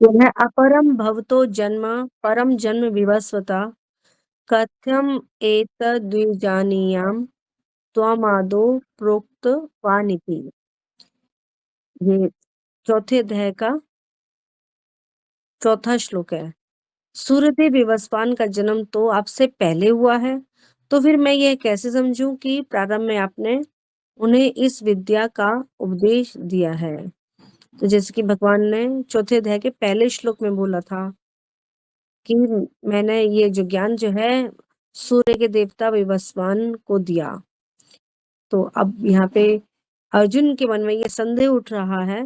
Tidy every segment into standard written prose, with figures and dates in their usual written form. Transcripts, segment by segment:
यह अपरम भवतो जन्म परम जन्म विवस्वता कथम एतद्विजानीयाम् त्वमादौ प्रोक्तवानिति। ये चौथे अध्याय का चौथा श्लोक है। सूर्यदेव विवस्वान का जन्म तो आपसे पहले हुआ है, तो फिर मैं यह कैसे समझूं कि प्रारंभ में आपने उन्हें इस विद्या का उपदेश दिया है। तो जैसे कि भगवान ने चौथे अध्याय के पहले श्लोक में बोला था कि मैंने ये जो ज्ञान जो है सूर्य के देवता विवस्वान को दिया। तो अब यहाँ पे अर्जुन के मन में ये संदेह उठ रहा है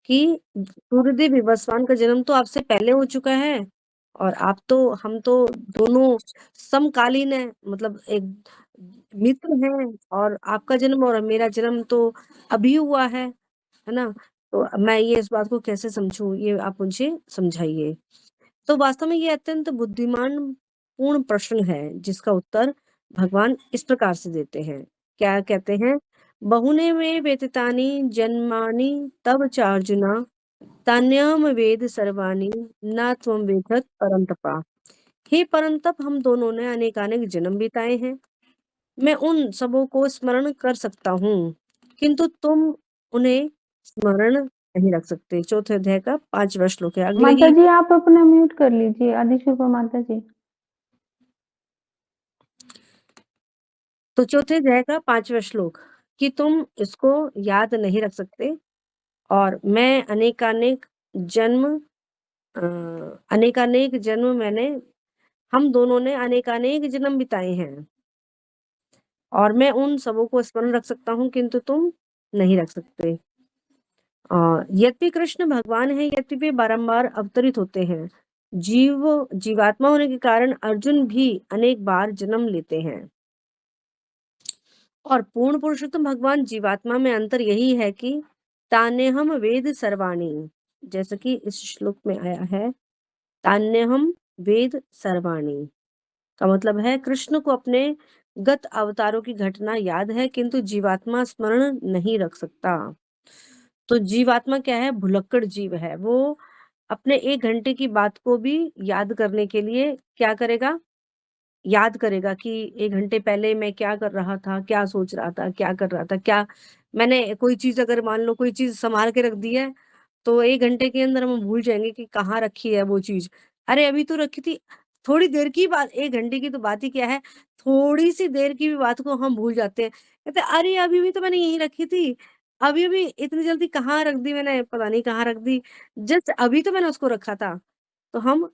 कि सूर्यदेव विवस्वान का जन्म तो आपसे पहले हो चुका है और हम तो दोनों समकालीन है, मतलब एक मित्र हैं, और आपका जन्म और मेरा जन्म तो अभी हुआ है ना? तो मैं ये इस बात को कैसे समझूं, ये आप मुझे समझाइए। तो वास्तव में ये अत्यंत बुद्धिमान पूर्ण प्रश्न है जिसका उत्तर भगवान इस प्रकार से देते हैं। क्या कहते हैं? बहुने में व्यतीतानि जन्मानि तव च अर्जुना तान्यहम वेद सर्वाणि न त्वं वेदथ परंतपा। हे परंतप, हम दोनों ने अनेकानेक जन्म बिताए हैं, मैं उन सबों को स्मरण कर सकता हूँ, किंतु तुम उन्हें स्मरण नहीं रख सकते। चौथे अध्याय का 5वां श्लोक है। अगले माता ही जी आप अपना म्यूट कर लीजिए, आदिशुभा माता जी। तो चौथे अध्याय का 5वां श्लोक कि तुम इसको याद नहीं रख सकते, और मैं अनेकानेक जन्म हम दोनों ने अनेकानेक जन्म बिताए हैं, और मैं उन सबों को स्मरण रख सकता हूँ, किंतु तुम नहीं रख सकते। यद्यपि कृष्ण भगवान है, यद्यपि वे बारंबार अवतरित होते हैं, जीवात्मा होने के कारण अर्जुन भी अनेक बार जन्म लेते हैं, और पूर्ण पुरुषोत्तम भगवान जीवात्मा में अंतर यही है कि तान्यहम वेद सर्वाणी, जैसे कि इस श्लोक में आया है, तान्यहम वेद सर्वाणी का मतलब है कृष्ण को अपने गत अवतारों की घटना याद है, किंतु जीवात्मा स्मरण नहीं रख सकता। तो जीवात्मा क्या है? भुलक्कड़ जीव है। वो अपने 1 घंटे की बात को भी याद करने के लिए क्या करेगा? याद करेगा कि 1 घंटे पहले मैं क्या कर रहा था, क्या सोच रहा था, क्या कर रहा था, क्या मैंने कोई चीज़, अगर मान लो कोई चीज़ सँभाल के रख दी है, तो 1 घंटे के अंदर हम भूल जाएँगे कि कहाँ रखी है वो चीज़। अरे! अभी तो रखी थी, थोड़ी देर की बात, 1 घंटे की तो बात ही क्या है, थोड़ी-सी देर की भी बात को हम भूल जाते हैं। कहते हैं, "अरे! अभी भी तो मैंने यहीं रखी थी। अभी-अभी इतनी जल्दी कहाँ रख दी मैंने, पता नहीं कहाँ रख दी। जस्ट अभी तो मैंने उसको रखा था।" तो हम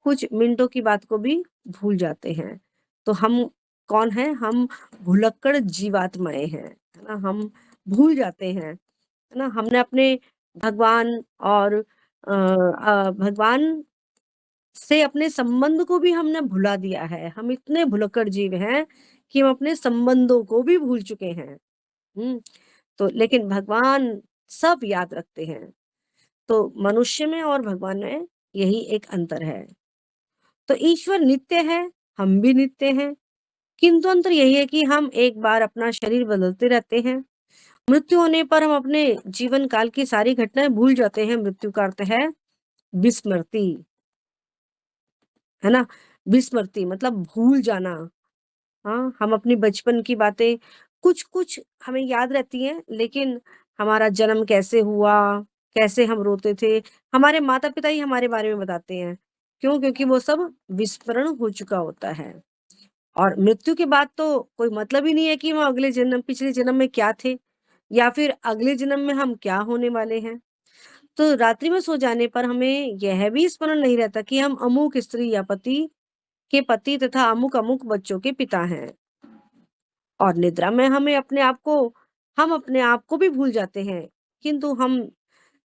कुछ मिनटों की बात को भी भूल जाते हैं। तो हम कौन हैं? हम भुलक्कड़ जीवात्माएँ हैं, है ना? हम भूल जाते हैं, है ना? हमने अपने भगवान और भगवान से अपने संबंध को भी हमने भुला दिया है। हम इतने भुलक्कड़ जीव हैं कि हम अपने संबंधों को भी भूल चुके हैं। हुँ? तो लेकिन भगवान सब याद रखते हैं। तो मनुष्य में और भगवान में यही एक अंतर है। तो ईश्वर नित्य है, हम भी नित्य हैं, किंतु अंतर यही है कि हम एक बार अपना शरीर बदलते रहते हैं। मृत्यु होने पर हम अपने जीवन काल की सारी घटनाएँ भूल जाते हैं। मृत्यु का अर्थ है विस्मृति, है ना? विस्मृति मतलब भूल जाना। हाँ, हम अपनी बचपन की बातें कुछ-कुछ हमें याद रहती हैं, लेकिन हमारा जन्म कैसे हुआ, कैसे हम रोते थे, हमारे माता-पिता ही हमारे बारे में बताते हैं। क्यों? क्योंकि वो सब विस्मरण हो चुका होता है। और मृत्यु के बाद तो कोई मतलब ही नहीं है कि हम अगले जन्म, पिछले जन्म में क्या थे, या फिर अगले जन्म में हम क्या होने वाले हैं। तो रात्रि में सो जाने पर हमें यह भी स्मरण नहीं रहता कि हम अमुक स्त्री या पति के पति तथा अमुक-अमुक बच्चों के पिता हैं। और निद्रा में हम अपने आप को भी भूल जाते हैं, किंतु हम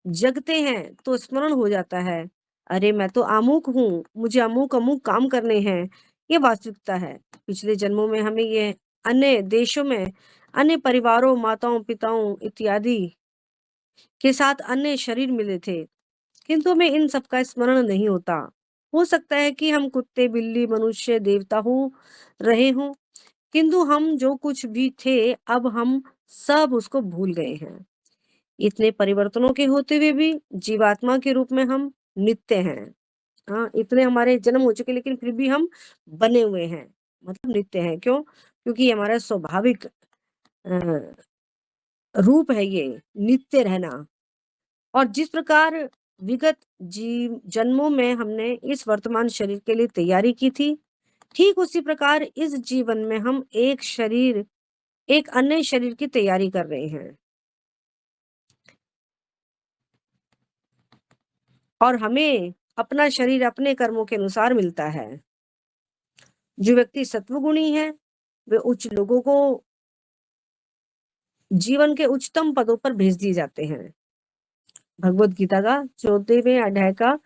जगते हैं तो स्मरण हो जाता है, अरे मैं तो अमुक हूँ, मुझे अमुक-अमुक काम करने हैं। ये वास्तविकता है। पिछले जन्मों में हमें ये अन्य देशों में, अन्य परिवारों, माताओं-पिताओं इत्यादि के साथ अन्य शरीर मिले थे, किंतु हमें इन सब का स्मरण नहीं होता। हो सकता है कि हम कुत्ते, बिल्ली, मनुष्य, देवता हो रहे हों, किंतु हम जो कुछ भी थे, अब हम सब उसको भूल गए हैं। इतने परिवर्तनों के होते हुए भी जीवात्मा के रूप में हम नित्य हैं। हाँ, इतने हमारे जन्म हो चुके लेकिन फिर भी हम बने हुए हैं, मतलब नित्य हैं। क्यों? क्योंकि ये हमारा स्वाभाविक रूप है ये, नित्य रहना। और जिस प्रकार विगत जन्मों में हमने इस वर्तमान शरीर के लिए तैयारी की थी, ठीक उसी प्रकार इस जीवन में हम एक अन्य शरीर की तैयारी कर रहे हैं। और हमें अपना शरीर अपने कर्मों के अनुसार मिलता है। जो व्यक्ति सत्वगुणी है, वे उच्च लोगों को जीवन के उच्चतम पदों पर भेज दिए जाते हैं। भगवत गीता का 14वें अध्याय का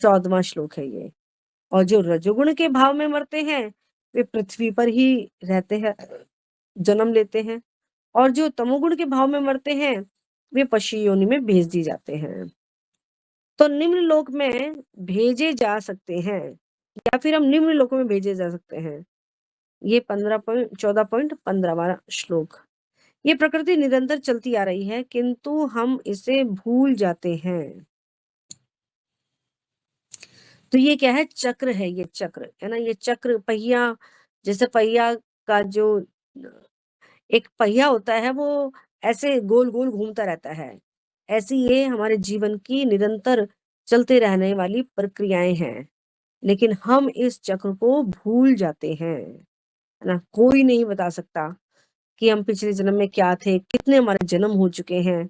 14वां श्लोक है ये। और जो रजोगुण के भाव में मरते हैं, वे पृथ्वी पर ही रहते हैं, जन्म लेते हैं। और जो तमोगुण के भाव में मरते हैं, वे पशु योनि में भेज दिए जाते हैं। तो निम्न लोक में भेजे जा सकते हैं, या फिर हम निम्न लोकों में भेजे जा सकते हैं। ये 14.15वां श्लोक। ये प्रकृति निरंतर चलती आ रही है, किंतु हम इसे भूल जाते हैं। तो ये क्या है? चक्र है, ये चक्र है ना। ये चक्र पहिया, जैसे पहिया का जो एक पहिया होता है, वो ऐसे गोल गोल घूमता रहता है। ऐसी ये हमारे जीवन की निरंतर चलते रहने वाली प्रक्रियाएं हैं, लेकिन हम इस चक्र को भूल जाते हैं, है ना। कोई नहीं बता सकता कि हम पिछले जन्म में क्या थे, कितने हमारे जन्म हो चुके हैं,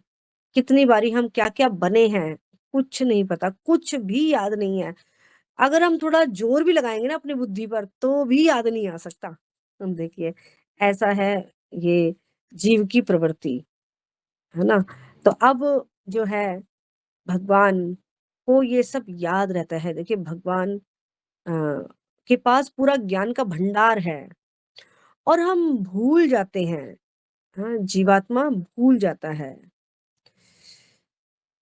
कितनी बारी हम क्या क्या बने हैं। कुछ नहीं पता, कुछ भी याद नहीं है। अगर हम थोड़ा जोर भी लगाएंगे ना अपनी बुद्धि पर, तो भी याद नहीं आ सकता। हम देखिए, ऐसा है ये जीव की प्रवृत्ति, है ना। तो अब जो है, भगवान को ये सब याद रहता है। देखिए, भगवान के पास पूरा ज्ञान का भंडार है, और हम भूल जाते हैं। हाँ, जीवात्मा भूल जाता है।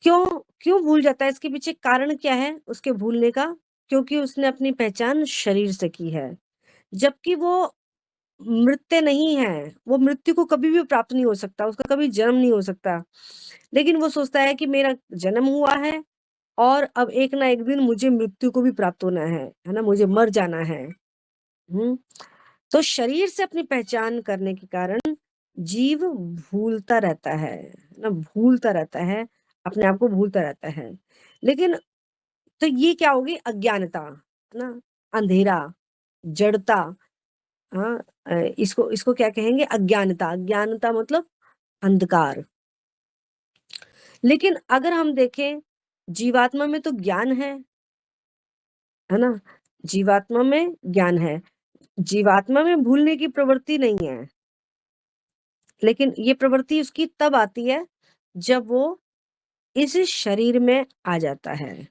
क्यों क्यों भूल जाता है? इसके पीछे कारण क्या है उसके भूलने का? क्योंकि उसने अपनी पहचान शरीर से की है, जबकि वो मृत्य नहीं है। वो मृत्यु को कभी भी प्राप्त नहीं हो सकता, उसका कभी जन्म नहीं हो सकता। लेकिन वो सोचता है कि मेरा जन्म हुआ है, और अब एक ना एक दिन मुझे मृत्यु को भी प्राप्त होना है ना, मुझे मर जाना है। तो शरीर से अपनी पहचान करने के कारण जीव भूलता रहता है ना, भूलता रहता है, अपने आप को भूलता रहता है। लेकिन तो ये क्या होगी? अज्ञानता, है ना, अंधेरा, जड़ता। हाँ, इसको इसको क्या कहेंगे? अज्ञानता। अज्ञानता मतलब अंधकार। लेकिन अगर हम देखें, जीवात्मा में तो ज्ञान है ना। जीवात्मा में ज्ञान है, जीवात्मा में भूलने की प्रवृत्ति नहीं है। लेकिन ये प्रवृत्ति उसकी तब आती है जब वो इस शरीर में आ जाता है।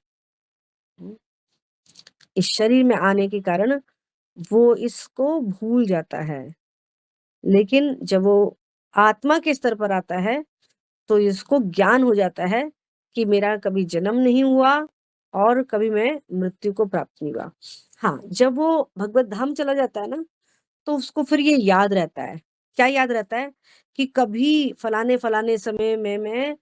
इस शरीर में आने के कारण वो इसको भूल जाता है। लेकिन जब वो आत्मा के स्तर पर आता है, तो इसको ज्ञान हो जाता है कि मेरा कभी जन्म नहीं हुआ, और कभी मैं मृत्यु को प्राप्त नहीं हुआ। हाँ, जब वो भगवत धाम चला जाता है ना, तो उसको फिर ये याद रहता है। क्या याद रहता है? कि कभी फलाने-फलाने समय में मैं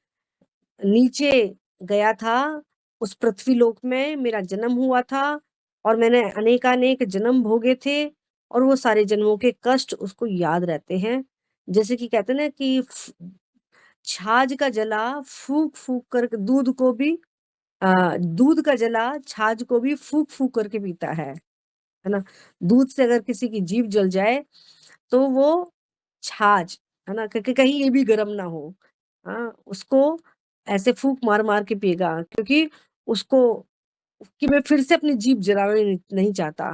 नीचे गया था, उस पृथ्वी लोक में मेरा जन्म हुआ था, और मैंने अनेकानेक जन्म भोगे थे, और वो सारे जन्मों के कष्ट उसको याद रहते हैं। जैसे कि कहते हैं ना कि छाछ का जला फूँक-फूँक कर दूध का जला छाछ को भी फूँक-फूँक करके पीता है ना? दूध से अगर किसी की जीभ जल जाए, तो वो छाछ, है ना, क कहीं ये भी गरम ना हो, हाँ, उसको ऐसे फूँक मार-मार के पिएगा, क्योंकि उसको कि मैं फिर से अपनी जीभ जलाना नहीं चाहता।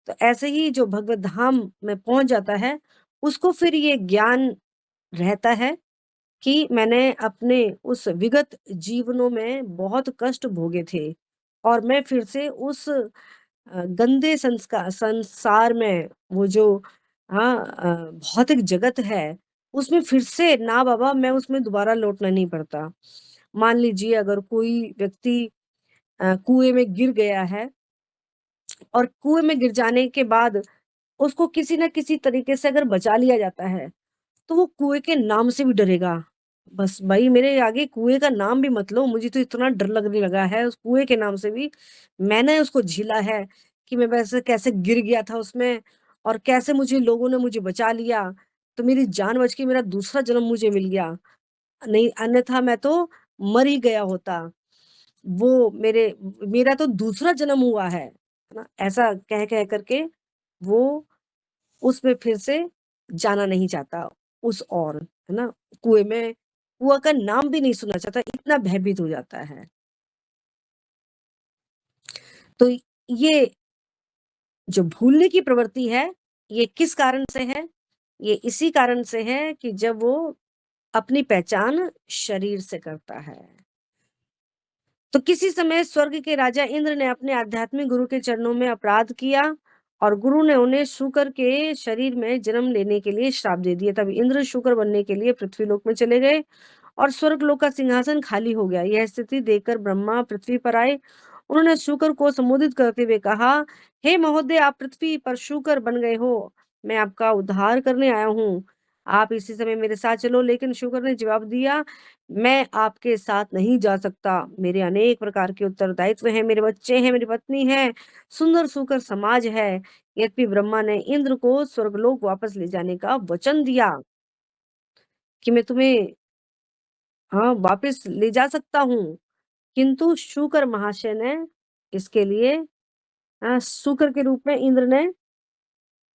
तो ऐसे ही जो भगवत धाम में पहुँच जाता है, उसको फिर ये ज्ञान रहता है कि मैंने अपने उस विगत जीवनों में बहुत कष्ट भोगे थे, और मैं फिर से उस गंदे संसार में, वो जो भौतिक जगत है, उसमें फिर से ना बाबा, मैं उसमें दोबारा लौटना नहीं पड़ता। मान लीजिए अगर कोई व्यक्ति कुएँ में गिर गया है, और कुएँ में गिर जाने के बाद उसको किसी न किसी तरीके से अगर बचा लिया जाता है, तो वो कुएँ के नाम से भी डरेगा, बस भाई मेरे आगे कुएँ का नाम भी मत लो, मुझे तो इतना डर लगने लगा है उस कुएँ के नाम से भी। मैंने उसको झेला है कि मैं वैसे कैसे गिर गया था उसमें और कैसे मुझे लोगों ने मुझे बचा लिया, तो मेरी जान बच के मेरा दूसरा जन्म मुझे मिल गया। नहीं अन्यथा मैं तो मर ही गया होता। वो मेरा तो दूसरा जन्म हुआ है ना? ऐसा कह करके वो उसमें फिर से जाना नहीं चाहता उस ओर, है ना? कुएँ में कुआँ का नाम भी नहीं सुनना चाहता, इतना भयभीत हो जाता है। तो ये जो भूलने की प्रवृत्ति है, ये किस कारण से है? ये इसी कारण से है कि जब वो अपनी पहचान शरीर से करता है। तो किसी समय स्वर्ग के राजा इंद्र ने अपने आध्यात्मिक गुरु के चरणों में अपराध किया और गुरु ने उन्हें शूकर के शरीर में जन्म लेने के लिए श्राप दे दिया। तब इंद्र शूकर बनने के लिए पृथ्वीलोक में चले गए और स्वर्गलोक का सिंहासन खाली हो गया। यह स्थिति देखकर ब्रह्मा पृथ्वी पर आए। उन्होंने शूकर को संबोधित करते हुए कहा, हे महोदय, आप पृथ्वी पर शूकर बन गए हो। मैं आपका उद्धार करने आया हूँ। आप इसी समय मेरे साथ चलो। लेकिन शूकर ने जवाब दिया, मैं आपके साथ नहीं जा सकता। मेरे अनेक प्रकार के उत्तरदायित्व हैं, मेरे बच्चे हैं, मेरी पत्नी है, सुंदर सुकर समाज है। यद्यपि ब्रह्मा ने इंद्र को स्वर्गलोक वापस ले जाने का वचन दिया कि मैं तुम्हें हाँ, वापस ले जा सकता हूँ, किंतु शूकर महाशय ने इसके लिए शूकर के रूप में इंद्र ने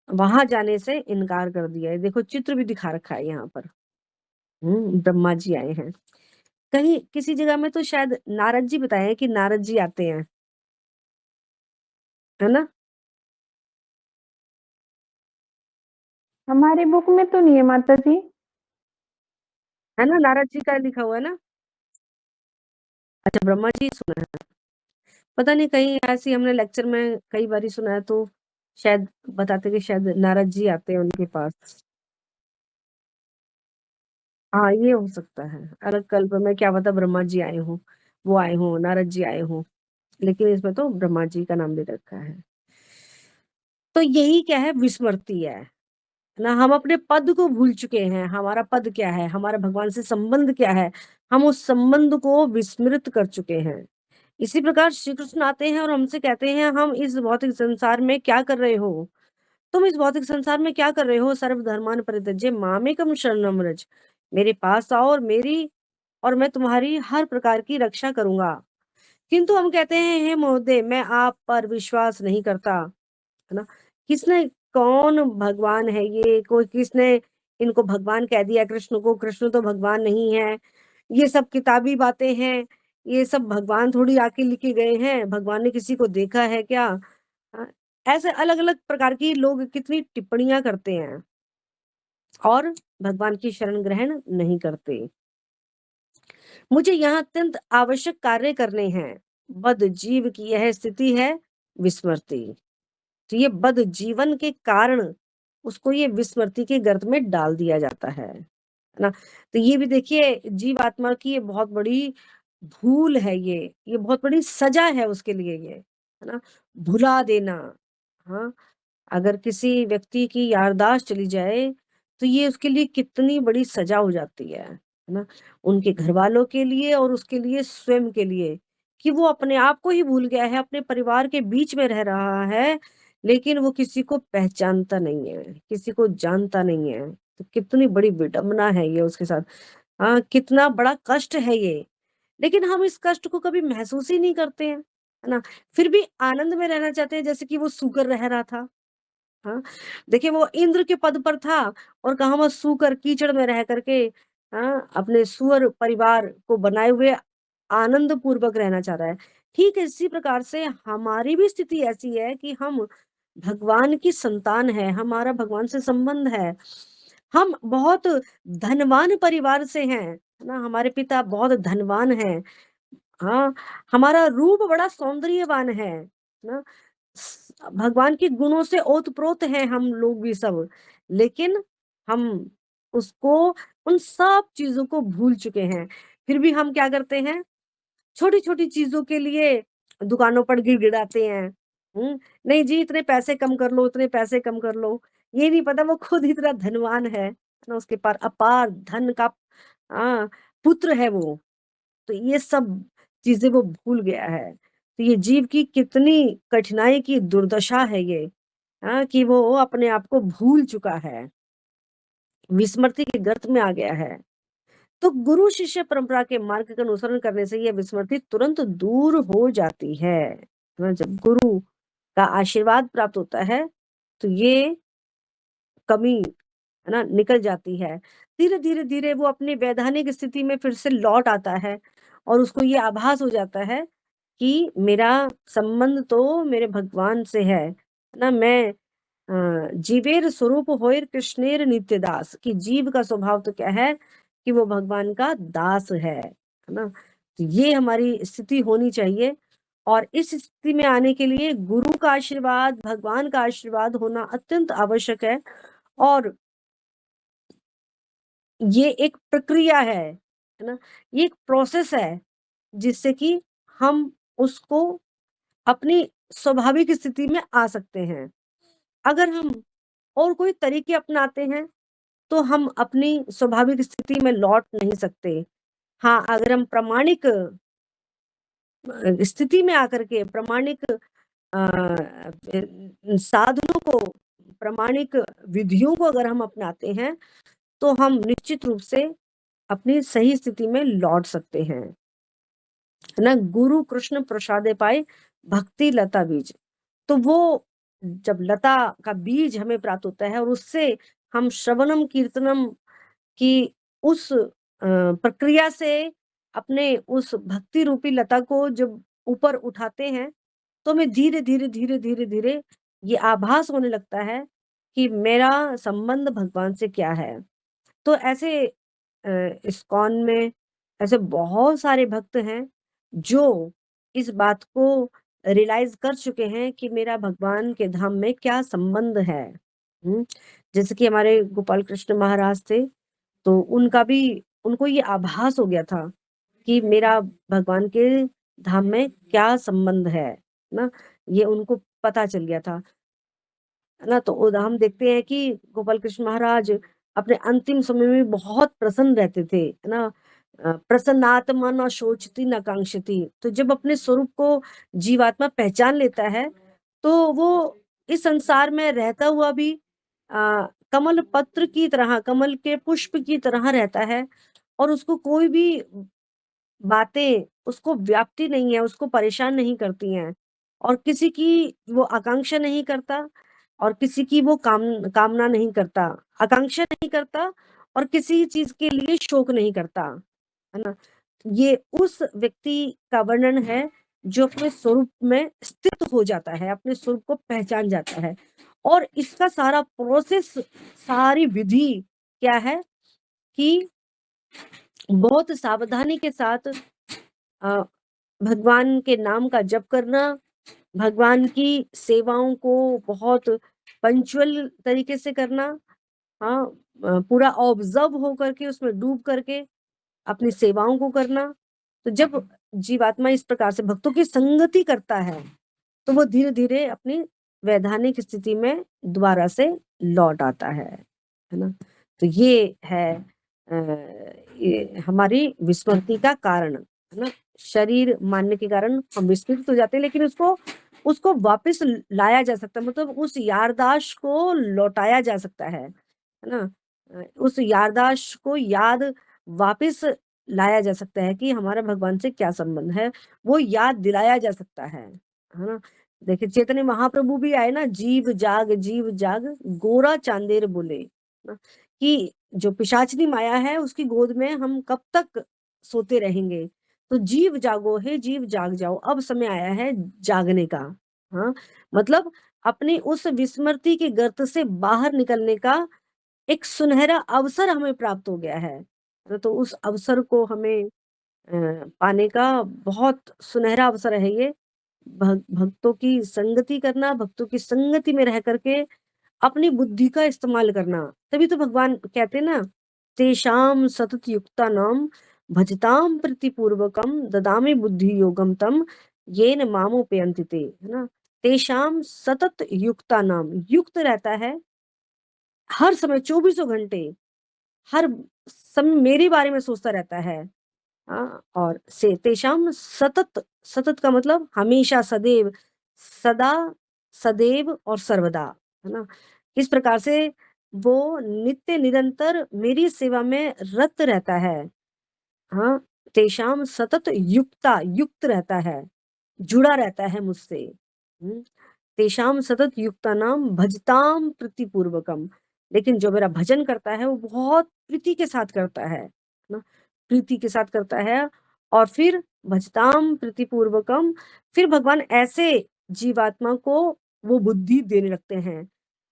वहां जाने से इनकार कर दिया है। देखो चित्र भी दिखा रखा है यहाँ पर। ब्रह्मा जी आए हैं। कहीं किसी जगह में तो शायद नारद जी बताए हैं कि नारद जी आते हैं, है ना? हमारी बुक में तो नहीं है माता जी। है ना? नारद जी का लिखा हुआ है ना? अच्छा ब्रह्मा जी सुना है। पता नहीं कहीं ऐसी हमने लेक्चर में कई बारी सुना है तो शायद बताते कि शायद नारद जी आते हैं उनके पास। हाँ, ये हो सकता है। अलग कल्प में क्या पता ब्रह्मा जी आए हों, वो आए हों, नारद जी आए हों, लेकिन इसमें तो ब्रह्मा जी का नाम दे रखा है। तो यही क्या है विस्मृति है ना? हम अपने पद को भूल चुके हैं, हमारा पद क्या है, हमारा भगवान से संबंध क्या है, हम उस संबंध को विस्मृत कर चुके हैं। इसी प्रकार श्री कृष्ण आते हैं और हमसे कहते हैं, हम इस भौतिक संसार में क्या कर रहे हो? तुम इस भौतिक संसार में क्या कर रहे हो? सर्वधर्मान् परित्यज्य मामेकं शरणं व्रज। मेरे पास आओ और मैं तुम्हारी हर प्रकार की रक्षा करूँगा। किंतु हम कहते हैं, हे महोदय, मैं आप पर विश्वास नहीं करता, है ना? किसने कौन भगवान है ये? कोई किसने इनको भगवान कह दिया कृष्ण को? कृष्ण तो भगवान नहीं है। ये सब किताबी बातें हैं। ये सब भगवान थोड़ी आके लिखे गए हैं। भगवान ने किसी को देखा है क्या? अ, ऐसे अलग-अलग प्रकार की लोग कितनी टिप्पणियाँ करते हैं और भगवान की शरण ग्रहण नहीं करते। मुझे यहाँ अत्यंत आवश्यक कार्य करने हैं। बद्ध जीव की यह स्थिति है विस्मृति। तो ये बद्ध जीवन के कारण उसको ये विस्मृति के गर्त में डाल दिया जाता है ना? तो ये भी देखिए जीवात्मा की ये बहुत बड़ी भूल है ये बहुत बड़ी सजा है उसके लिए ये, है ना? भुला देना, हाँ? अगर किसी व्यक्ति की याददाश्त चली जाए, तो ये उसके लिए कितनी बड़ी सज़ा हो जाती है ना? उनके घरवालों के लिए और उसके लिए स्वयं के लिए, कि वो अपने आप को ही भूल गया है, अपने परिवार के बीच में रह रहा है, लेकिन वो किसी को पहचानता नहीं है, किसी को जानता नहीं है। तो कितनी बड़ी विडंबना है ये उसके साथ। हाँ, कितना बड़ा कष्ट है ये, लेकिन हम इस कष्ट को कभी महसूस ही नहीं करते हैं, है ना? फिर भी आनंद में रहना चाहते हैं जैसे कि वो सूकर रह रहा था। हाँ, देखिए वो इंद्र के पद पर था और कहाँ वो सूकर कीचड़ में रह करके अपने सूअर परिवार को बनाए हुए आनंद पूर्वक रहना चाह रहा है। ठीक है, इसी प्रकार से हमारी भी स्थिति ऐसी है कि हम भगवान की संतान है, हमारा भगवान से संबंध है। हम बहुत धनवान परिवार से हैं, है ना? हमारे पिता बहुत धनवान हैं। हाँ, हमारा रूप बड़ा सौंदर्यवान है ना? भगवान के गुणों से ओत-प्रोत हैं हम लोग भी सब, लेकिन हम उसको उन सब चीज़ों को भूल चुके हैं। फिर भी हम क्या करते हैं, छोटी-छोटी चीज़ों के लिए दुकानों पर गिड़गिड़ाते हैं। नहीं जी इतने पैसे कम कर लो, इतने पैसे कम कर लो। ये नहीं पता वो खुद इतना धनवान है ना? उसके पार अपार धन का हाँ, पुत्र है वो। तो ये सब चीज़ें वो भूल गया है। तो ये जीव की कितनी कठिनाई की दुर्दशा है ये, हाँ, कि वो अपने आप को भूल चुका है, विस्मृति के गर्त में आ गया है। तो गुरु शिष्य परंपरा के मार्ग का अनुसरण करने से ये विस्मृति तुरंत दूर हो जाती है। ना, जब गुरु का आशीर्वाद प्राप्त होता है, तो ये कमी है ना निकल जाती है। धीरे-धीरे वो अपनी वैधानिक स्थिति में फिर से लौट आता है और उसको ये आभास हो जाता है कि मेरा संबंध तो मेरे भगवान से है ना? मैं जीवेर स्वरूप होएर कृष्णेर नित्य दास, कि जीव का स्वभाव तो क्या है कि वो भगवान का दास है ना? तो ये हमारी स्थिति होनी चाहिए और इस स्थिति में आने के लिए गुरु का आशीर्वाद, भगवान का आशीर्वाद होना अत्यंत आवश्यक है और ये एक प्रक्रिया है ना? ये एक प्रोसेस है जिससे कि हम उसको अपनी स्वाभाविक स्थिति में आ सकते हैं। अगर हम और कोई तरीके अपनाते हैं, तो हम अपनी स्वाभाविक स्थिति में लौट नहीं सकते। हाँ, अगर हम प्रामाणिक स्थिति में आकर के प्रामाणिक साधनों को, प्रामाणिक विधियों को अगर हम अपनाते हैं, तो हम निश्चित रूप से अपनी सही स्थिति में लौट सकते हैं। है ना? गुरु कृष्ण प्रसादे पाए भक्ति लता बीज। तो वो जब लता का बीज हमें प्राप्त होता है और उससे हम श्रवणम कीर्तनम की उस प्रक्रिया से अपने उस भक्ति रूपी लता को जब ऊपर उठाते हैं, तो हमें धीरे-धीरे ये आभास होने लगता है कि मेरा संबंध भगवान से क्या है। तो ऐसे इस्कॉन में ऐसे बहुत सारे भक्त हैं, जो इस बात को रियलाइज़ कर चुके हैं कि मेरा भगवान के धाम में क्या संबंध है। हुँ? जैसे कि हमारे गोपाल कृष्ण महाराज थे, तो उनका भी उनको ये आभास हो गया था कि मेरा भगवान के धाम में क्या संबंध है ना? ये उनको पता चल गया था। है ना? तो हम देखते हैं कि गोपाल कृष्ण महाराज अपने अंतिम समय में बहुत प्रसन्न रहते थे, है ना? प्रसन्नात्मा न शोचती न कांक्षती। तो जब अपने स्वरूप को जीवात्मा पहचान लेता है, तो वो इस संसार में रहता हुआ भी कमल पत्र की तरह, कमल के पुष्प की तरह रहता है और उसको कोई भी बातें उसको व्याप्ति नहीं है, उसको परेशान नहीं करती हैं और किसी की वो आकांक्षा नहीं करता और किसी की वो कामना नहीं करता, आकांक्षा नहीं करता और किसी चीज़ के लिए शोक नहीं करता, है ना? ये उस व्यक्ति का वर्णन है जो अपने स्वरूप में स्थित हो जाता है, अपने स्वरूप को पहचान जाता है और इसका सारा प्रोसेस, सारी विधि क्या है कि बहुत सावधानी के साथ अ, भगवान के नाम का जप करना, भगवान की सेवाओं को बहुत पंक्चुअल तरीके से करना, हाँ, पूरा ऑब्जर्व होकर के उसमें डूब करके अपनी सेवाओं को करना। तो जब जीवात्मा इस प्रकार से भक्तों की संगति करता है, तो वो धीरे-धीरे अपनी वैधानिक स्थिति में दोबारा से लौट आता है ना? तो ये है ये हमारी विस्मृति का कारण, है ना? शरीर मानने के कारण हम विस्मृत हो जाते हैं, लेकिन उसको उसको वापस लाया जा सकता है, मतलब उस याददाश्त को लौटाया जा सकता है ना? उस याददाश्त को याद वापस लाया जा सकता है कि हमारा भगवान से क्या संबंध है, वो याद दिलाया जा सकता है ना? देखिए चैतन्य महाप्रभु भी आए ना, जीव जाग गोरा चांदेर बोले ना, कि जो पिशाचिनी माया है उसकी गोद में हम कब तक सोते रहेंगे। तो जीव जागो हे जीव जाग जाओ, अब समय आया है जागने का। हाँ, मतलब अपनी उस विस्मृति के गर्त से बाहर निकलने का एक सुनहरा अवसर हमें प्राप्त हो गया है। तो उस अवसर को हमें पाने का बहुत सुनहरा अवसर है ये। भक्तों की संगति करना, भक्तों की संगति में रह करके अपनी बुद्धि का इस्तेमाल करना। तभी तो भगवान कहते हैं ना, तेषां सतत युक्तानां भजतां प्रीतिपूर्वकं ददामि बुद्धि योगम तम येन मामुपयन्ति ते, है ना? तेषां सतत युक्तानां, युक्त रहता है हर समय चौबीसों घंटे, हर समय मेरे बारे में सोचता रहता है। और से तेषाम सतत, सतत का मतलब हमेशा, सदैव, सदा, सदैव और सर्वदा, है ना? इस प्रकार से वो नित्य निरंतर मेरी सेवा में रत रहता है। हाँ, तेषाम सतत युक्ता, युक्त रहता है, जुड़ा रहता है मुझसे। हुँ, तेषाम सतत युक्तानाम भजताम प्रीतिपूर्वकम। लेकिन जो मेरा भजन करता है वो बहुत प्रीति के साथ करता है ना? प्रीति के साथ करता है और फिर भजताम प्रीतिपूर्वकम, फिर भगवान ऐसे जीवात्मा को वो बुद्धि देने लगते हैं,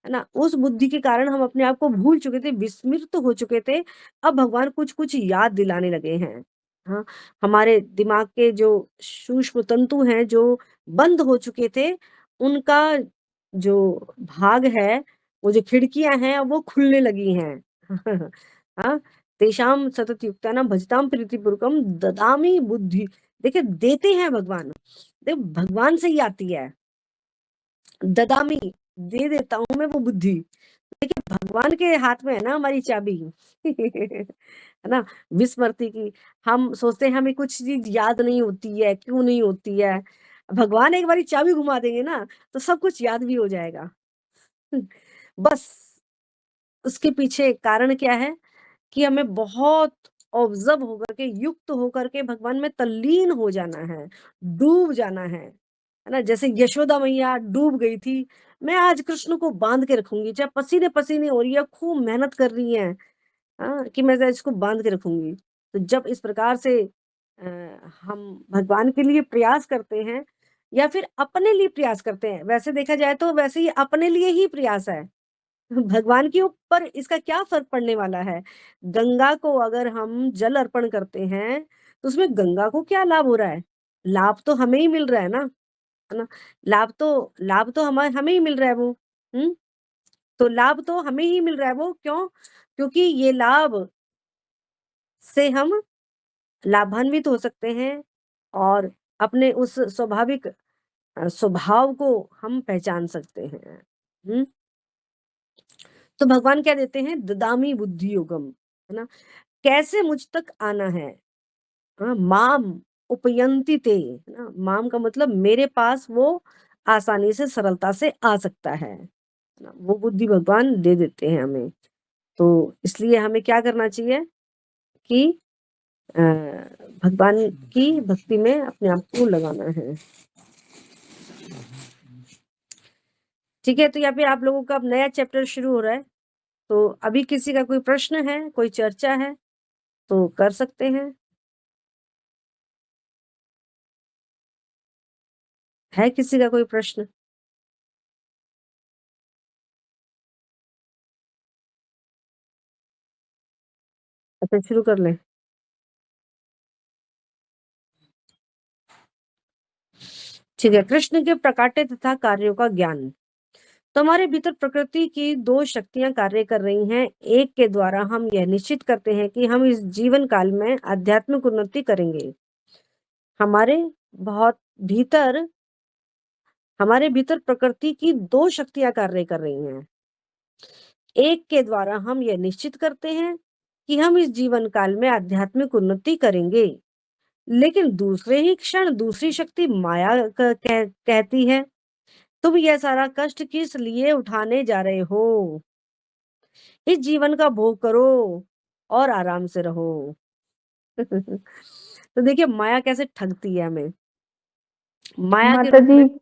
है ना? उस बुद्धि के कारण हम अपने आप को भूल चुके थे, विस्मृत हो चुके थे, अब भगवान कुछ-कुछ याद दिलाने लगे हैं। हाँ, हमारे दिमाग के जो सूक्ष्म तंतु हैं, जो बंद हो चुके थे, उनका जो भाग है, वो जो खिड़कियाँ हैं, अब वो खुलने लगी हैं। हाँ, तेषां सततयुक्तानां भजतां प्रीतिपूर्वकं ददामि बुद्धि। देखिए, देते हैं भगवान। भगवान से ही आती है। ददामि, दे देता हूँ मैं वो बुद्धि। देखिए, भगवान के हाथ में है ना हमारी चाबी। है ना? विस्मृति की। हम सोचते हैं हमें कुछ चीज़ याद नहीं होती है, क्यों नहीं होती है? भगवान एक बारी चाबी घुमा देंगे ना, तो सब कुछ याद भी हो जाएगा। बस उसके पीछे कारण क्या है कि हमें बहुत ऑब्ज़र्व होकर के, युक्त होकर के भगवान में तल्लीन हो जाना है, डूब जाना है ना? जैसे यशोदा मैया डूब गई थी, मैं आज कृष्ण को बाँध के रखूँगी, चाहे पसीने-पसीने हो रही है, खूब मेहनत कर रही हैं, कि मैं ज़रा इसको बाँध के रखूँगी। तो जब इस प्रकार से हम भगवान के लिए प्रयास करते हैं या फिर अपने लिए प्रयास करते हैं, वैसे देखा जाए तो वैसे ही अपने लिए ही प्रयास है। भगवान के ऊपर इसका क्या फ़र्क पड़ने वाला है? गंगा को अगर हम जल अर्पण करते हैं, तो उसमें गंगा को क्या लाभ हो रहा है? लाभ तो हमें ही मिल रहा है ना? लाभ तो हमें ही मिल रहा है वो, हुँ? तो लाभ तो हमें ही मिल रहा है वो, क्यों? क्योंकि ये लाभ से हम लाभान्वित हो सकते हैं और अपने उस स्वाभाविक स्वभाव को हम पहचान सकते हैं। हुँ? तो भगवान क्या देते हैं? ददामि बुद्धि योगम, है ना? कैसे मुझ तक आना है? माम उपयंति ते, है ना? माम का मतलब मेरे पास वो आसानी से, सरलता से आ सकता है ना? वो बुद्धि भगवान दे देते हैं हमें। तो इसलिए हमें क्या करना चाहिए कि भगवान की भक्ति में अपने आप को लगाना है। ठीक है, तो यहाँ पे आप लोगों का अब नया चैप्टर शुरू हो रहा है। तो अभी किसी का कोई प्रश्न है, कोई चर्चा है, तो कर सकते हैं। है किसी का कोई प्रश्न? अच्छा, शुरू कर लें। ठीक है, कृष्ण के प्रकाट्य तथा कार्यों का ज्ञान। तो हमारे भीतर प्रकृति की 2 शक्तियाँ कार्य कर रही हैं। एक के द्वारा हम यह निश्चित करते हैं कि हम इस जीवन काल में आध्यात्मिक उन्नति करेंगे। हमारे बहुत भीतर हमारे भीतर प्रकृति की 2 शक्तियाँ कार्य कर रही हैं। एक के द्वारा हम यह निश्चित करते हैं कि हम इस जीवन काल में आध्यात्मिक उन्नति करेंगे। लेकिन दूसरे ही क्षण दूसरी शक्ति माया कहती है, तुम यह सारा कष्ट किस लिए उठाने जा रहे हो? इस जीवन का भोग करो और आराम से रहो। तो देखिए माया कैसे ठगती है हमें। माया के माता रूप जी, में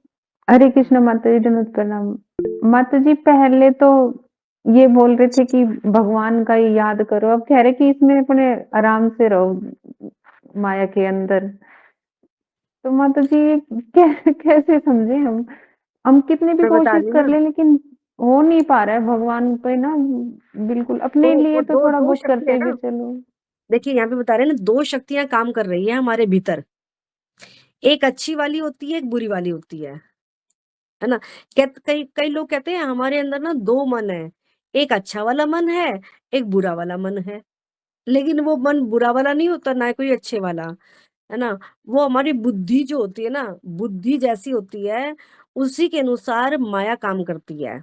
हरे कृष्ण माता जी, दंडवत प्रणाम। माता जी, पहले तो ये बोल रहे थे कि भगवान का ही याद करो, अब कह रहे कि इसमें अपने आराम से रहो माया के अंदर। तो माता जी, कैसे समझे हम कितने भी मैं बता कोशिश रही हूँ कर ना, ले, लेकिन हो नहीं पा रहा है भगवान पे ना। बिल्कुल तो अपने वो लिए तो दो थोड़ा दो बहुत शक्ति है करते भी ना। चलो। देखिए यहाँ पे बता रहे हैं ना, 2 शक्तियाँ काम कर रही है हमारे भीतर। एक अच्छी वाली होती है, एक बुरी वाली होती है ना? कई कई लोग कहते हैं हमारे अंदर ना 2 मन है, एक अच्छा वाला मन है, एक बुरा वाला मन है। लेकिन वो मन बुरा वाला नहीं होता, ना कोई अच्छे वाला, है ना? वो हमारी बुद्धि जो होती है ना, बुद्धि जैसी होती है, उसी के अनुसार माया काम करती है।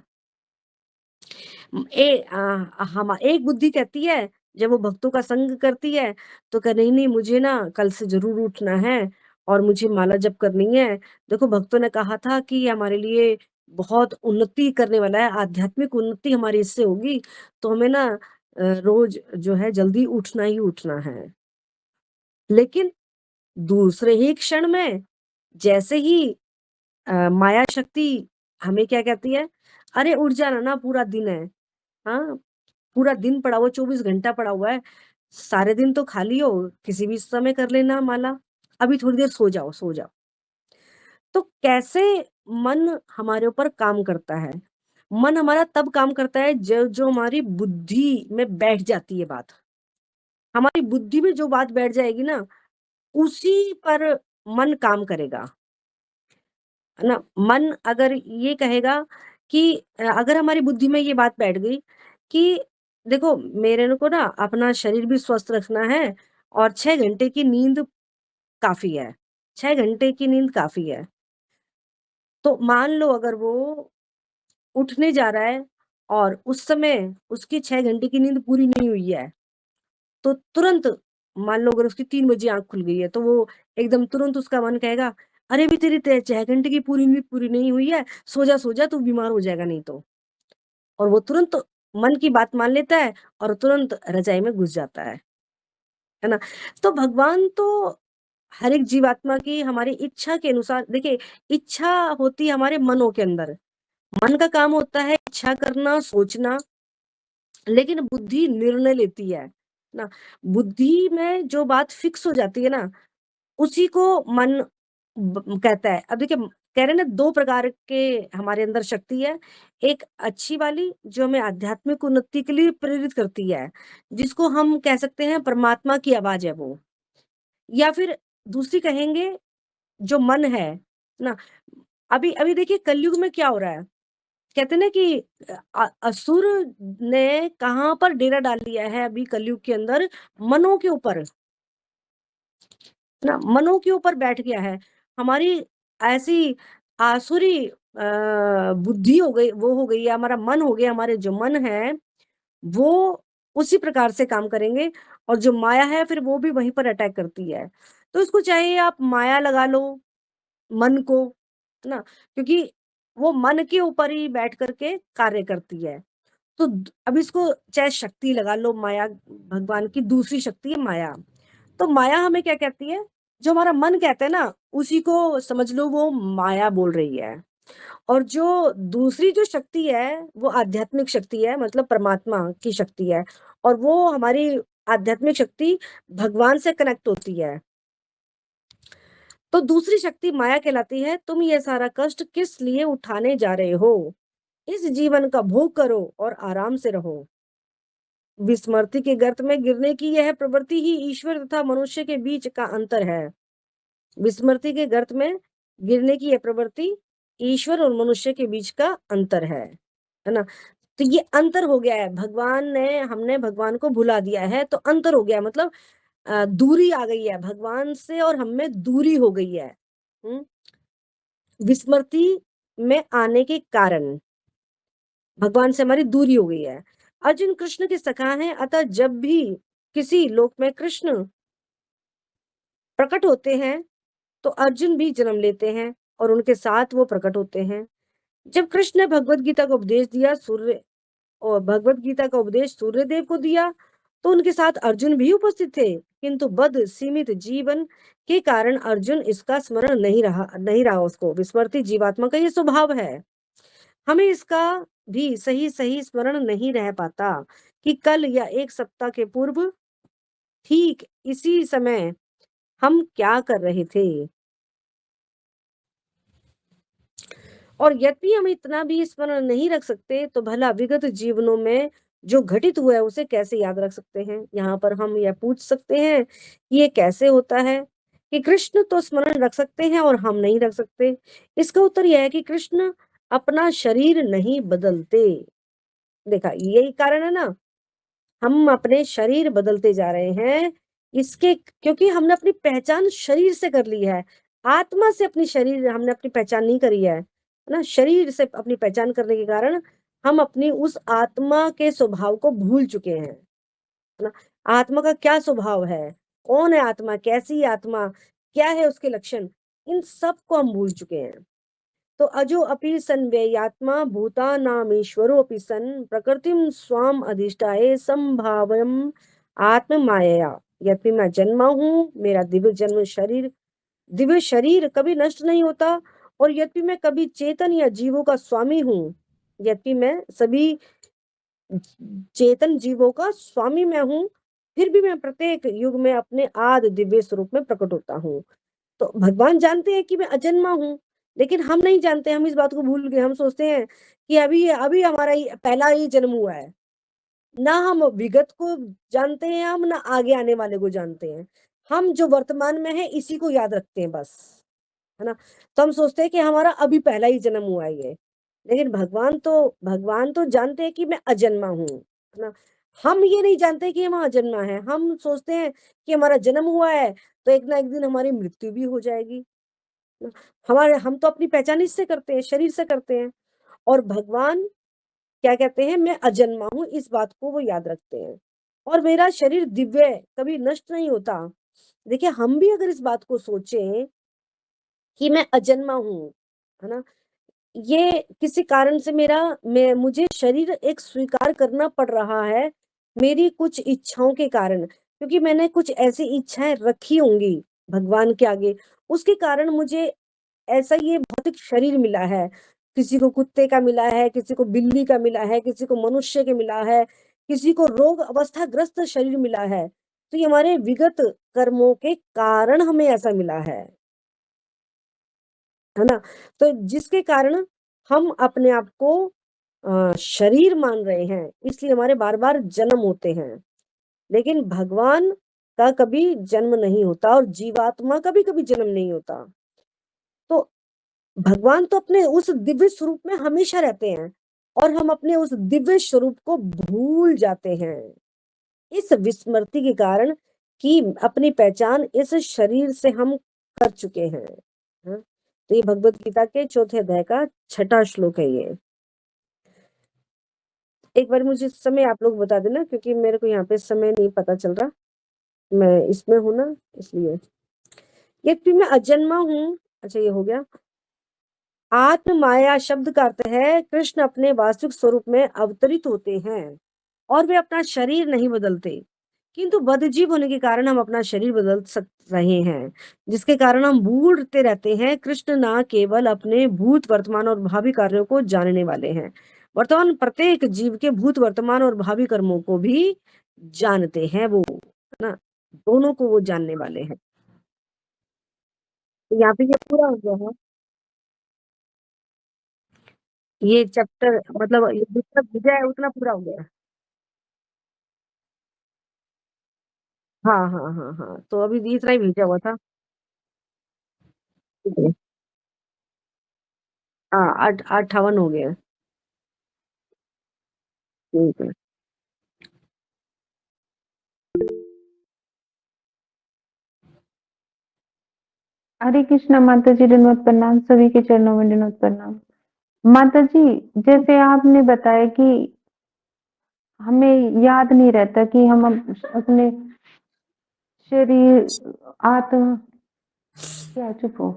हम एक बुद्धि कहती है जब वो भक्तों का संग करती है, तो कहे नहीं-नहीं मुझे ना कल से ज़रूर उठना है और मुझे माला जप करनी है। देखो भक्तों ने कहा था कि ये हमारे लिए बहुत उन्नति करने वाला है, आध्यात्मिक उन्नति हमारी इससे होगी, तो हमें ना रोज़ जो है जल्दी उठना ही उठना है। लेकिन दूसरे ही क्षण में जैसे ही माया शक्ति हमें क्या कहती है, "अरे उठ जाना ना पूरा दिन है, हाँ? पूरा दिन पड़ा हुआ 24 घंटा पड़ा हुआ है, सारे दिन तो खाली हो, किसी भी समय कर लेना माला, अभी थोड़ी देर सो जाओ, सो जाओ।" तो कैसे मन हमारे ऊपर काम करता है? मन हमारा तब काम करता है ज जो हमारी बुद्धि में बैठ जाती है बात। हमारी बुद्धि में जो बात बैठ जाएगी ना, उसी पर मन काम करेगा, है ना? मन अगर ये कहेगा कि अगर हमारी बुद्धि में ये बात बैठ गई कि देखो मेरे को ना अपना शरीर भी स्वस्थ रखना है और 6 घंटे की नींद काफ़ी है, 6 घंटे की नींद काफ़ी है। तो मान लो अगर वो उठने जा रहा है और उस समय उसकी 6 घंटे की नींद पूरी नहीं हुई है, तो तुरंत मान लो अगर उसकी 3 बजे आँख खुल गई है, तो वो एकदम तुरंत उसका मन कहेगा, "अरे! अभी तेरी 6 घंटे की पूरी नींद पूरी नहीं हुई है, सो जा, तू बीमार हो जाएगा नहीं तो।" और वो तुरंत मन की बात मान लेता है और तुरंत रज़ाई में घुस जाता है ना? तो भगवान तो हर एक जीवात्मा की हमारी इच्छा के अनुसार देखिए, इच्छा होती है हमारे मनों के अंदर। मन का काम होता है इच्छा करना, सोचना, लेकिन बुद्धि निर्णय लेती है ना? बुद्धि में जो बात फिक्स हो जाती है ना, उसी को मन कहता है। अब देखिए कह रहे हैं ना 2 प्रकार के हमारे अंदर शक्ति है। एक अच्छी वाली जो हमें आध्यात्मिक उन्नति के लिए प्रेरित करती है, जिसको हम कह सकते हैं परमात्मा की आवाज़ है वो। या फिर दूसरी कहेंगे जो मन है ना, अभी अभी देखिए कलयुग में क्या हो रहा है? कहते हैं ना कि असुर ने कहाँ पर डेरा डाल लिया है अभी कलयुग के अंदर, मनों के ऊपर, है ना? मनों के ऊपर बैठ गया है। हमारी ऐसी आसुरी बुद्धि हो गई वो हो गई है, हमारा मन हो गया, हमारे जो मन है, वो उसी प्रकार से काम करेंगे और जो माया है फिर वो भी वहीं पर अटैक करती है। तो इसको चाहे आप माया लगा लो मन को, है ना? क्योंकि वो मन के ऊपर ही बैठ कर के कार्य करती है। तो अब इसको चाहे शक्ति लगा लो माया भगवान की दूसरी शक्ति है माया। तो माया हमें क्या कहती है? जो हमारा मन कहता है ना, उसी को समझ लो वो माया बोल रही है। और जो दूसरी जो शक्ति है, वो आध्यात्मिक शक्ति है मतलब परमात्मा की शक्ति है और वो हमारी आध्यात्मिक शक्ति भगवान से कनेक्ट होती है। तो दूसरी शक्ति माया कहलाती है, तुम ये सारा कष्ट किस लिए उठाने जा रहे हो? इस जीवन का भोग करो और आराम से रहो। विस्मृति के गर्त में गिरने की यह प्रवृत्ति ही ईश्वर तथा मनुष्य के बीच का अंतर है। विस्मृति के गर्त में गिरने की यह प्रवृत्ति ईश्वर और मनुष्य के बीच का अंतर है ना? तो ये अंतर हो गया है, भगवान ने हमने भगवान को भुला दिया है, तो अंतर हो गया मतलब दूरी आ गई है, भगवान से और हम में दूरी हो गई है। हुँ? विस्मृति में आने के कारण भगवान से हमारी दूरी हो गई है। अर्जुन कृष्ण के सखा हैं, अतः जब भी किसी लोक में कृष्ण प्रकट होते हैं, तो अर्जुन भी जन्म लेते हैं और उनके साथ वो प्रकट होते हैं। जब कृष्ण ने भगवत गीता का उपदेश दिया सूर्य और भगवत गीता का उपदेश सूर्यदेव को दिया, तो उनके साथ अर्जुन भी उपस्थित थे, किंतु बद सीमित जीवन के कारण अर्जुन इसका स्मरण नहीं रहा उसको। विस्मृति जीवात्मा का ये स्वभाव है। हमें इसका भी सही-सही स्मरण नहीं रह पाता कि कल या 1 सप्ताह के पूर्व ठीक इसी समय हम क्या कर रहे थे। और यदि हम इतना भी स्मरण नहीं रख सकते, तो भला विगत जीवनों में जो घटित हुआ है, उसे कैसे याद रख सकते हैं? यहाँ पर हम यह पूछ सकते हैं कि ये कैसे होता है कि कृष्ण तो स्मरण रख सकते हैं और हम नहीं रख सकते? इसका उत्तर यह है कि कृष्ण अपना शरीर नहीं बदलते। देखा, यही कारण है ना, हम अपने शरीर बदलते जा रहे हैं, इसके क्योंकि हमने अपनी पहचान शरीर से कर ली है। आत्मा से अपनी शरीर हमने अपनी पहचान नहीं करी है ना? शरीर से अपनी पहचान करने के कारण हम अपनी उस आत्मा के स्वभाव को भूल चुके हैं। है ना? आत्मा का क्या स्वभाव है? कौन है आत्मा? कैसी है आत्मा? क्या है उसके लक्षण? इन सब को हम भूल चुके हैं। तो अजो अपि सन् व्ययात्मा भूतानामीश्वरो अपि सन् प्रकृतिं स्वाम अधिष्ठाय संभाव्यम आत्म मायया। यद्यपि मैं जन्मा हूँ, मेरा दिव्य शरीर कभी नष्ट नहीं होता, और यद्यपि मैं कभी चेतन या जीवों का स्वामी हूँ, यद्यपि मैं सभी चेतन जीवों का स्वामी मैं हूँ, फिर भी मैं प्रत्येक युग में अपने आदि दिव्य स्वरूप में प्रकट होता हूँ। तो भगवान जानते हैं कि मैं अजन्मा हूँ, लेकिन हम नहीं जानते, हम इस बात को भूल गए। हम सोचते हैं कि अभी हमारा ये पहला ही जन्म हुआ है। ना हम विगत को जानते हैं, हम ना आगे आने वाले को जानते हैं। हम जो वर्तमान में है इसी को याद रखते हैं बस, है ना? तो हम सोचते हैं कि हमारा अभी पहला ही जन्म हुआ है ये। लेकिन भगवान तो जानते हैं कि मैं अजन्मा हूँ, है ना? हम ये नहीं जानते कि हम अजन्मा हैं। हम सोचते हैं कि हमारा जन्म हुआ है, तो एक ना एक दिन हमारी मृत्यु भी हो जाएगी। ना, हम तो अपनी पहचान इससे करते हैं, शरीर से करते हैं। और भगवान क्या कहते हैं, मैं अजन्मा हूँ, इस बात को वो याद रखते हैं। और मेरा शरीर दिव्य है, कभी नष्ट नहीं होता। देखिए, हम भी अगर इस बात को सोचें कि मैं अजन्मा हूँ, है ना? ये किसी कारण से मुझे शरीर एक स्वीकार करना पड़ रहा है, मेरी कुछ इच्छाओं के कारण, क्योंकि मैंने कुछ ऐसी इच्छाएँ रखी होंगी भगवान के आगे, उसके कारण मुझे ऐसा ये भौतिक शरीर मिला है। किसी को कुत्ते का मिला है, किसी को बिल्ली का मिला है, किसी को मनुष्य के मिला है, किसी को रोग अवस्थाग्रस्त शरीर मिला है। तो ये हमारे विगत कर्मों के कारण हमें ऐसा मिला है ना? तो जिसके कारण हम अपने आप को शरीर मान रहे हैं, इसलिए हमारे बार-बार जन्म होते हैं। लेकिन भगवान का कभी जन्म नहीं होता और जीवात्मा का भी कभी जन्म नहीं होता। तो भगवान तो अपने उस दिव्य स्वरूप में हमेशा रहते हैं, और हम अपने उस दिव्य स्वरूप को भूल जाते हैं इस विस्मृति के कारण कि अपनी पहचान इस शरीर से हम कर चुके हैं। हाँ? तो ये भगवत गीता के चौथे अध्याय का छठा श्लोक है ये। एक बार मुझे समय आप लोग बता देना, क्योंकि मेरे को यहाँ पे समय नहीं पता चल रहा, मैं इसमें हूँ ना, इसलिए। यद्यपि मैं अजन्मा हूँ, अच्छा ये हो गया। आत्म माया शब्द का अर्थ है कृष्ण अपने वास्तविक स्वरूप में अवतरित होते हैं, और वे अपना शरीर नहीं बदलते, किंतु बद्धजीव होने के कारण हम अपना शरीर बदल सक रहे हैं, जिसके कारण हम भूलते रहते हैं। कृष्ण ना केवल अपने भूत वर्तमान और भावी कार्यों को जानने वाले हैं, वर्तमान प्रत्येक जीव के भूत वर्तमान और भावी कर्मों को भी जानते हैं वो, है ना? दोनों को वो जानने वाले हैं। तो यहाँ पे ये पूरा हो गया है। ये चैप्टर मतलब ये जितना भेजा है उतना पूरा हो गया है। हाँ, हाँ, हाँ, हाँ। तो अभी इतना ही भेजा हुआ था। ठीक है। हाँ, 58 हो गया है। ठीक है। हरे कृष्णा माता जी, दंडवत प्रणाम, सभी के चरणों में दंडवत प्रणाम। माता जी, जैसे आपने बताया कि हमें याद नहीं रहता कि हम अपने शरीर, आत्मा, क्या चुप हो,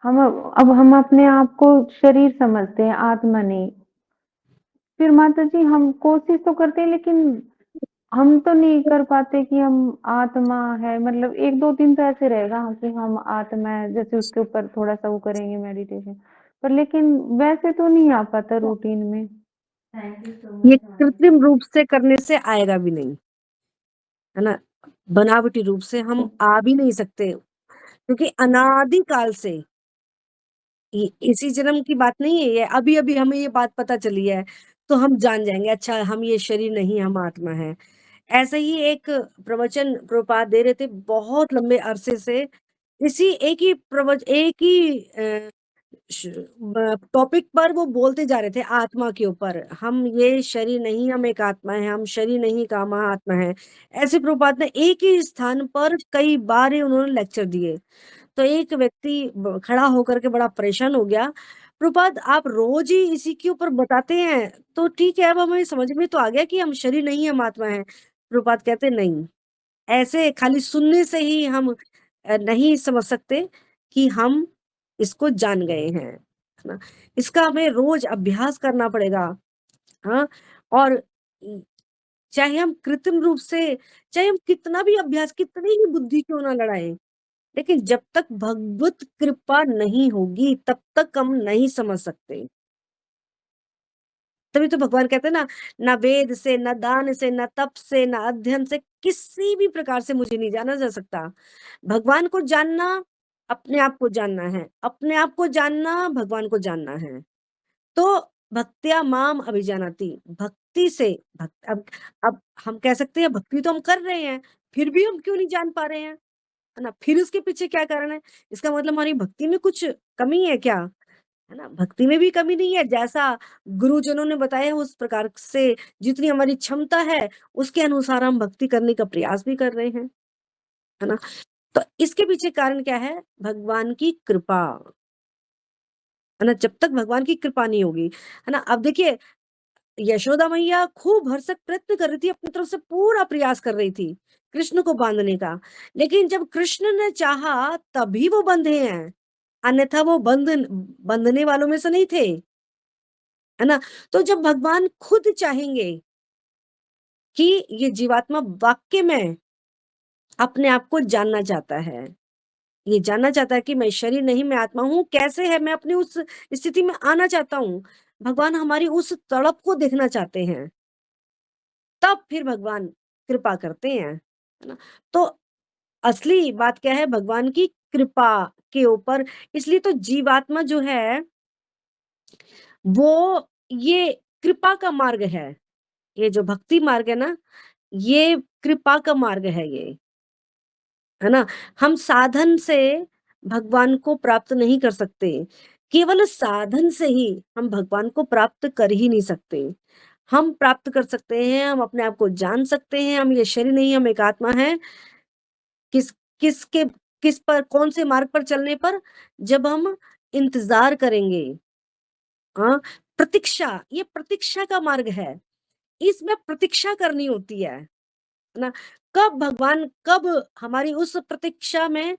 हम अब हम अपने आप को शरीर समझते हैं, आत्मा नहीं। फिर माता जी हम कोशिश तो करते हैं, लेकिन हम तो नहीं कर पाते कि हम आत्मा है, मतलब 1-2 दिन तो ऐसे रहेगा कि हम आत्मा है, जैसे उसके ऊपर थोड़ा सा वो करेंगे मेडिटेशन, पर लेकिन वैसे तो नहीं आ पाता रूटीन में। ये कृत्रिम रूप से करने से आएगा भी नहीं, है ना? बनावटी रूप से हम आ भी नहीं सकते, क्योंकि अनादि काल से इसी जन्म की बात नहीं है ये, अभी-अभी हमें ये बात पता चली है, तो हम जान जाएँगे, अच्छा हम ये शरीर नहीं, हम आत्मा हैं। ऐसे ही एक प्रवचन प्रभुपाद दे रहे थे बहुत लंबे अरसे से, इसी एक ही टॉपिक पर वो बोलते जा रहे थे आत्मा के ऊपर। हम ये शरीर नहीं, हम एक आत्मा है, हम शरीर नहीं, काम आत्मा है। ऐसे प्रभुपाद ने एक ही स्थान पर कई बार ही उन्होंने लेक्चर दिए। तो एक व्यक्ति खड़ा होकर के बड़ा परेशान हो गया। प्रभुपाद आप रोज ही इसी के ऊपर बताते हैं, तो ठीक है, अब हमें समझ में तो आ गया कि हम शरीर नहीं हम आत्मा है। प्रभुपाद कहते नहीं, ऐसे खाली सुनने से ही हम नहीं समझ सकते कि हम इसको जान गए हैं, है ना? इसका हमें रोज अभ्यास करना पड़ेगा। हाँ, और चाहे हम कृत्रिम रूप से, चाहे हम कितना भी अभ्यास, कितनी ही बुद्धि क्यों ना लड़ाएं, लेकिन जब तक भगवत कृपा नहीं होगी तब तक हम नहीं समझ सकते। तभी तो भगवान कहते हैं ना, ना वेद से, ना दान से, ना तप से, ना अध्ययन से, किसी भी प्रकार से मुझे नहीं जाना जा सकता। भगवान को जानना, अपने आप को जानना है, अपने आप को जानना, भगवान को जानना है। तो भक्त्या माम अभिजानाति, भक्ति से अब हम कह सकते हैं भक्ति तो हम कर रहे हैं, फिर भी हम क्यों नहीं जान पा रहे हैं, है ना? फिर उसके पीछे क्या कारण है? इसका मतलब हमारी भक्ति में कुछ कमी है क्या? है ना? भक्ति में भी कमी नहीं है, जैसा गुरुजनों ने बताया उस प्रकार से जितनी हमारी क्षमता है, उसके अनुसार हम भक्ति करने का प्रयास भी कर रहे हैं, है ना? तो इसके पीछे कारण क्या है? भगवान की कृपा, है ना? जब तक भगवान की कृपा नहीं होगी, है ना? अब देखिए, यशोदा मैया खूब भरसक प्रयत्न कर रही थी, अपनी तरफ से पूरा प्रयास कर रही थी, कृष्ण को बाँधने का। लेकिन जब कृष्ण ने चाहा तभी वो बंधे हैं, अन्यथा वो बंधने वालों में से नहीं थे, है ना? तो जब भगवान खुद चाहेंगे कि ये जीवात्मा वाक़ई में अपने आप को जानना चाहता है, ये जानना चाहता है कि मैं शरीर नहीं, मैं आत्मा हूँ, कैसे है, मैं अपनी उस स्थिति में आना चाहता हूँ। भगवान हमारी उस तड़प को देखना चाहते हैं। तब फिर भगवान कृपा करते हैं, है ना? तो असली बात क्या है? भगवान की कृपा के ऊपर, इसलिए तो जीवात्मा जो है, वो ये कृपा का मार्ग है। ये जो भक्ति मार्ग है ना, ये कृपा का मार्ग है ये, है ना? हम साधन से भगवान को प्राप्त नहीं कर सकते। केवल साधन से ही हम भगवान को प्राप्त कर ही नहीं सकते। हम प्राप्त कर सकते हैं, हम अपने आप को जान सकते हैं, हम ये शरीर नहीं, हम एक आत्मा हैं। किस किसके किस पर, कौन से मार्ग पर चलने पर? जब हम इंतज़ार करेंगे, हाँ, प्रतीक्षा, ये प्रतीक्षा का मार्ग है। इसमें प्रतीक्षा करनी होती है ना? कब भगवान, कब हमारी उस प्रतीक्षा में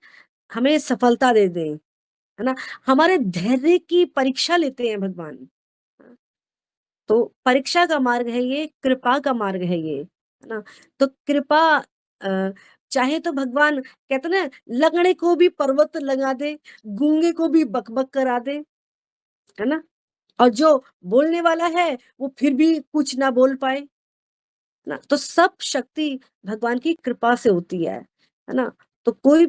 हमें सफलता दे दें, है ना? हमारे धैर्य की परीक्षा लेते हैं भगवान। हाँ, तो परीक्षा का मार्ग है ये, कृपा का मार्ग है ये, है ना? तो कृपा अ, चाहे तो भगवान कहते हैं ना, लंगड़े को भी पर्वत लगा दे, गूंगे को भी बक-बक करा दे, है ना? और जो बोलने वाला है, वो फिर भी कुछ ना बोल पाए, ना? तो सब शक्ति भगवान की कृपा से होती है ना? तो कोई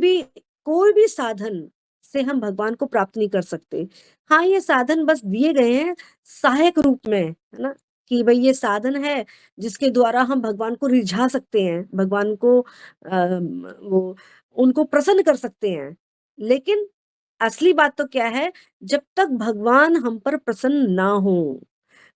भी साधन से हम भगवान को प्राप्त नहीं कर सकते। हाँ, ये साधन बस दिए गए हैं सहायक रूप में, है ना? कि भई ये साधन है जिसके द्वारा हम भगवान को रिझा सकते हैं, भगवान को वो उनको प्रसन्न कर सकते हैं। लेकिन असली बात तो क्या है, जब तक भगवान हम पर प्रसन्न ना हों,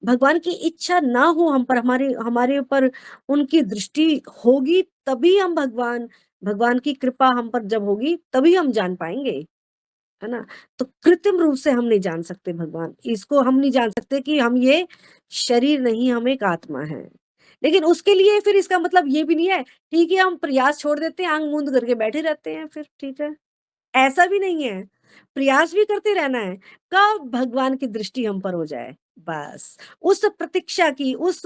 भगवान की इच्छा ना हो हम पर, हमारे हमारे ऊपर उनकी दृष्टि होगी, तभी हम भगवान भगवान की कृपा हम पर जब होगी, तभी हम जान पाएँगे, है ना? तो कृत्रिम रूप से हम नहीं जान सकते भगवान। इसको हम नहीं जान सकते कि हम ये शरीर नहीं, हम एक आत्मा हैं। लेकिन उसके लिए फिर इसका मतलब ये भी नहीं है, ठीक है, हम प्रयास छोड़ देते हैं, आँख मूंद करके बैठे रहते हैं फिर, ठीक है। ऐसा भी नहीं है, प्रयास भी करते रहना है, कब भगवान की दृष्टि हम पर हो जाए, बस। उस प्रतीक्षा की, उस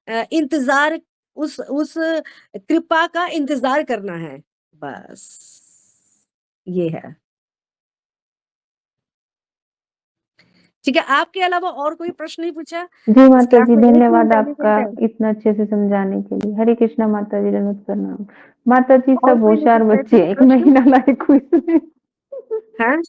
इंतज़ार, उस कृपा का इंतज़ार करना है, बस। ये है। ठीक है, आपके अलावा और कोई प्रश्न नहीं पूछा? जी इस क्लास माताजी, में बहुत धन्यवाद आपका इंटेलिजेंट है। इतना अच्छे से समझाने के लिए। हरे कृष्णा माताजी, दंडवत प्रणाम। माताजी और सब कोई नहीं होशियार पूछा है बच्चे कुछ हैं, 1 प्रश्न? महीना लाए क्विज़ में। हैं?